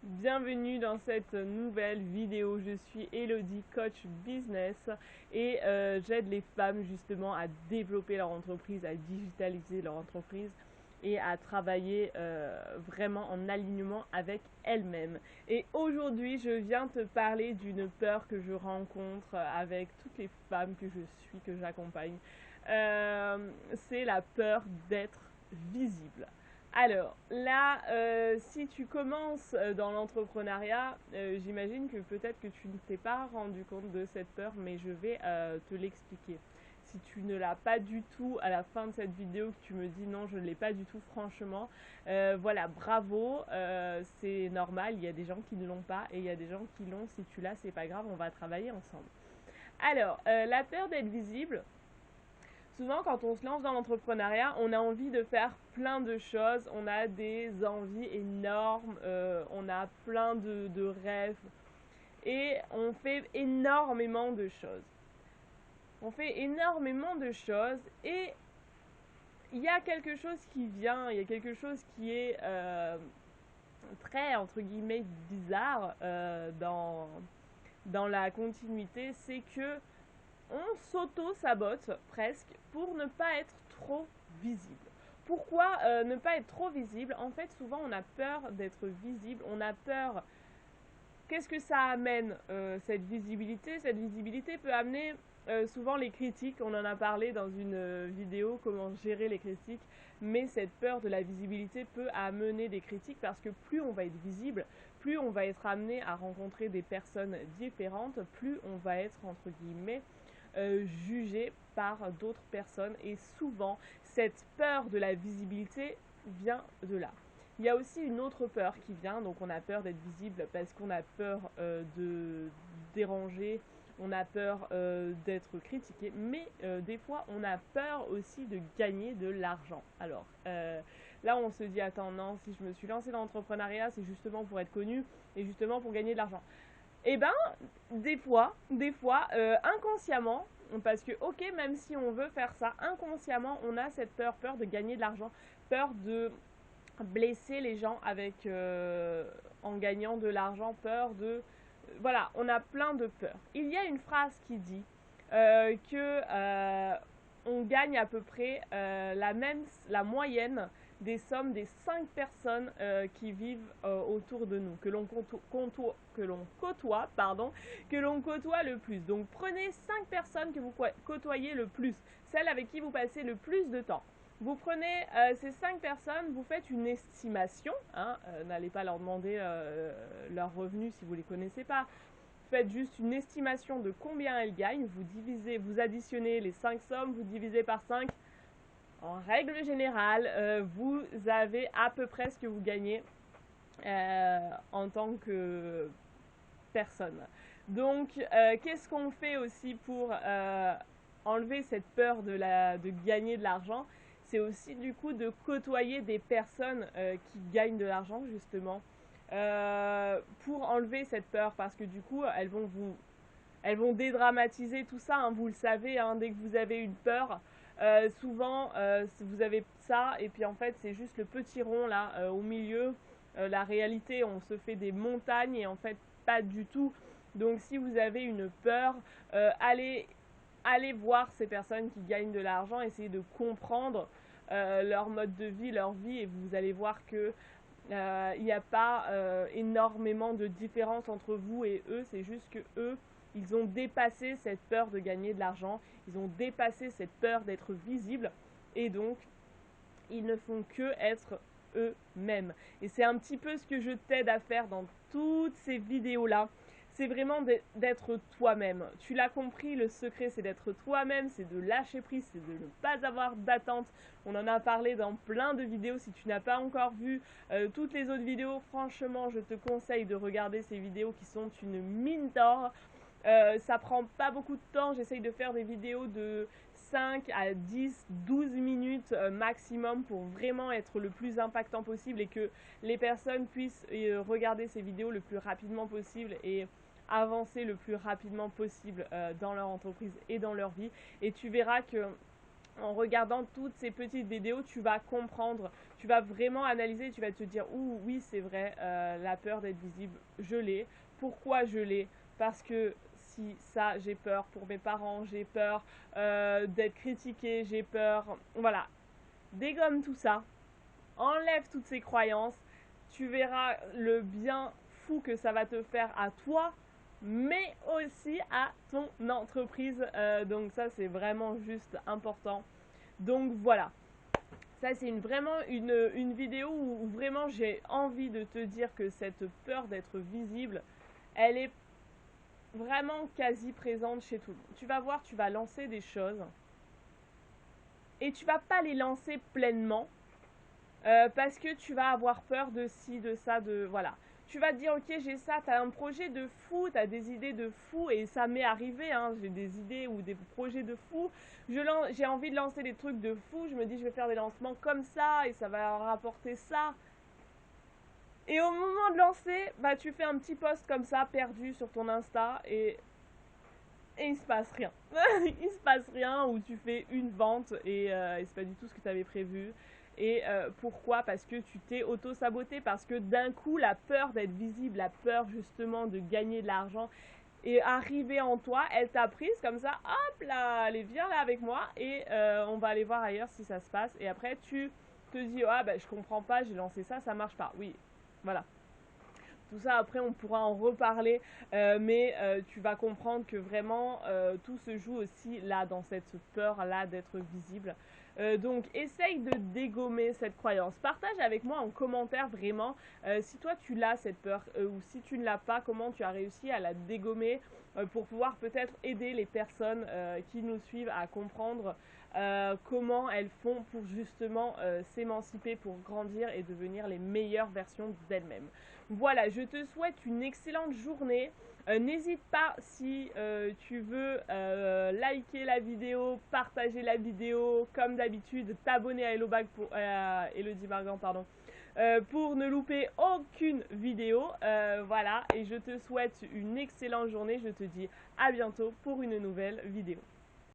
Bienvenue dans cette nouvelle vidéo. Je suis Elodie, coach business et j'aide les femmes justement à développer leur entreprise, à digitaliser leur entreprise et à travailler vraiment en alignement avec elles-mêmes. Et aujourd'hui, je viens te parler d'une peur que je rencontre avec toutes les femmes que je suis, que j'accompagne. C'est la peur d'être visible. Alors là, si tu commences dans l'entrepreneuriat, j'imagine que peut-être que tu ne t'es pas rendu compte de cette peur, mais je vais te l'expliquer. Si tu ne l'as pas du tout à la fin de cette vidéo, que tu me dis non, je ne l'ai pas du tout, franchement, voilà, bravo, c'est normal, il y a des gens qui ne l'ont pas et il y a des gens qui l'ont. Si tu l'as, c'est pas grave, on va travailler ensemble. Alors, la peur d'être visible. Souvent, quand on se lance dans l'entrepreneuriat, on a envie de faire plein de choses, on a des envies énormes, on a plein de rêves et on fait énormément de choses. On fait énormément de choses et il y a quelque chose qui vient, il y a quelque chose qui est très, entre guillemets, bizarre dans la continuité, c'est que on s'auto-sabote presque pour ne pas être trop visible. Pourquoi ne pas être trop visible? En fait, souvent on a peur d'être visible, on a peur. Qu'est-ce que ça amène cette visibilité? Cette visibilité peut amener souvent les critiques, on en a parlé dans une vidéo, comment gérer les critiques, mais cette peur de la visibilité peut amener des critiques parce que plus on va être visible, plus on va être amené à rencontrer des personnes différentes, plus on va être entre guillemets jugé par d'autres personnes et souvent cette peur de la visibilité vient de là. Il y a aussi une autre peur qui vient, donc on a peur d'être visible parce qu'on a peur de déranger, on a peur d'être critiqué, mais des fois on a peur aussi de gagner de l'argent. Alors là on se dit attends non, si je me suis lancée dans l'entrepreneuriat c'est justement pour être connue et justement pour gagner de l'argent. Eh ben, des fois, inconsciemment, parce que ok, même si on veut faire ça, inconsciemment, on a cette peur de gagner de l'argent, peur de blesser les gens avec en gagnant de l'argent, peur de voilà, on a plein de peurs. Il y a une phrase qui dit que on gagne à peu près la moyenne des sommes des 5 personnes qui vivent autour de nous, que l'on côtoie le plus. Donc prenez 5 personnes que vous côtoyez le plus, celles avec qui vous passez le plus de temps. Vous prenez ces 5 personnes, vous faites une estimation, hein, n'allez pas leur demander leurs revenus si vous ne les connaissez pas. Faites juste une estimation de combien elles gagnent, vous additionnez les 5 sommes, vous divisez par 5. En règle générale, vous avez à peu près ce que vous gagnez en tant que personne. Donc, qu'est-ce qu'on fait aussi pour enlever cette peur de gagner de l'argent? C'est aussi du coup de côtoyer des personnes qui gagnent de l'argent justement pour enlever cette peur, parce que du coup elles vont dédramatiser tout ça, hein, vous le savez, hein, dès que vous avez une peur, souvent vous avez ça et puis en fait c'est juste le petit rond là au milieu. La réalité, on se fait des montagnes et en fait pas du tout. Donc si vous avez une peur, allez voir ces personnes qui gagnent de l'argent, essayez de comprendre leur mode de vie, leur vie, et vous allez voir que il n'y a pas énormément de différence entre vous et eux. C'est juste que eux, ils ont dépassé cette peur de gagner de l'argent, ils ont dépassé cette peur d'être visible, et donc ils ne font que être eux-mêmes. Et c'est un petit peu ce que je t'aide à faire dans toutes ces vidéos-là. C'est vraiment d'être toi-même. Tu l'as compris, le secret c'est d'être toi-même, c'est de lâcher prise, c'est de ne pas avoir d'attente. On en a parlé dans plein de vidéos. Si tu n'as pas encore vu toutes les autres vidéos, franchement je te conseille de regarder ces vidéos qui sont une mine d'or. Ça prend pas beaucoup de temps, j'essaye de faire des vidéos de 5 à 10, 12 minutes maximum pour vraiment être le plus impactant possible et que les personnes puissent regarder ces vidéos le plus rapidement possible et avancer le plus rapidement possible dans leur entreprise et dans leur vie. Et tu verras que en regardant toutes ces petites vidéos, tu vas comprendre, tu vas vraiment analyser, tu vas te dire, ouh, oui, c'est vrai, la peur d'être visible, je l'ai. Pourquoi je l'ai? Parce que si ça, j'ai peur pour mes parents, j'ai peur d'être critiquée, j'ai peur, voilà. Dégomme tout ça, enlève toutes ces croyances, tu verras le bien fou que ça va te faire à toi, mais aussi à ton entreprise. Donc ça, c'est vraiment juste important. Donc voilà. Ça, c'est vraiment une vidéo où vraiment j'ai envie de te dire que cette peur d'être visible, elle est vraiment quasi présente chez tout le monde. Tu vas voir, tu vas lancer des choses et tu vas pas les lancer pleinement parce que tu vas avoir peur de ci, de ça, de voilà. Tu vas te dire, ok, j'ai ça, tu as un projet de fou, tu as des idées de fou, et ça m'est arrivé, hein, j'ai des idées ou des projets de fou. J'ai envie de lancer des trucs de fou, je me dis, je vais faire des lancements comme ça, et ça va rapporter ça. Et au moment de lancer, bah, tu fais un petit post comme ça, perdu sur ton Insta, et il se passe rien. Il se passe rien, ou tu fais une vente, et c'est pas du tout ce que tu avais prévu. Et pourquoi? Parce que tu t'es auto-saboté, parce que d'un coup, la peur d'être visible, la peur justement de gagner de l'argent est arrivée en toi, elle t'a prise comme ça, hop là, allez, viens là avec moi, et on va aller voir ailleurs si ça se passe. Et après, tu te dis, ah bah je comprends pas, j'ai lancé ça, ça marche pas. Oui, voilà. Tout ça, après, on pourra en reparler, mais tu vas comprendre que vraiment, tout se joue aussi là, dans cette peur-là d'être visible. Donc, essaye de dégommer cette croyance. Partage avec moi en commentaire vraiment si toi tu l'as cette peur ou si tu ne l'as pas, comment tu as réussi à la dégommer pour pouvoir peut-être aider les personnes qui nous suivent à comprendre comment elles font pour justement s'émanciper, pour grandir et devenir les meilleures versions d'elles-mêmes. Voilà, je te souhaite une excellente journée. N'hésite pas si tu veux liker la vidéo, partager la vidéo, comme d'habitude, t'abonner à Elodie Margan, pardon, pour ne louper aucune vidéo. Voilà, et je te souhaite une excellente journée. Je te dis à bientôt pour une nouvelle vidéo.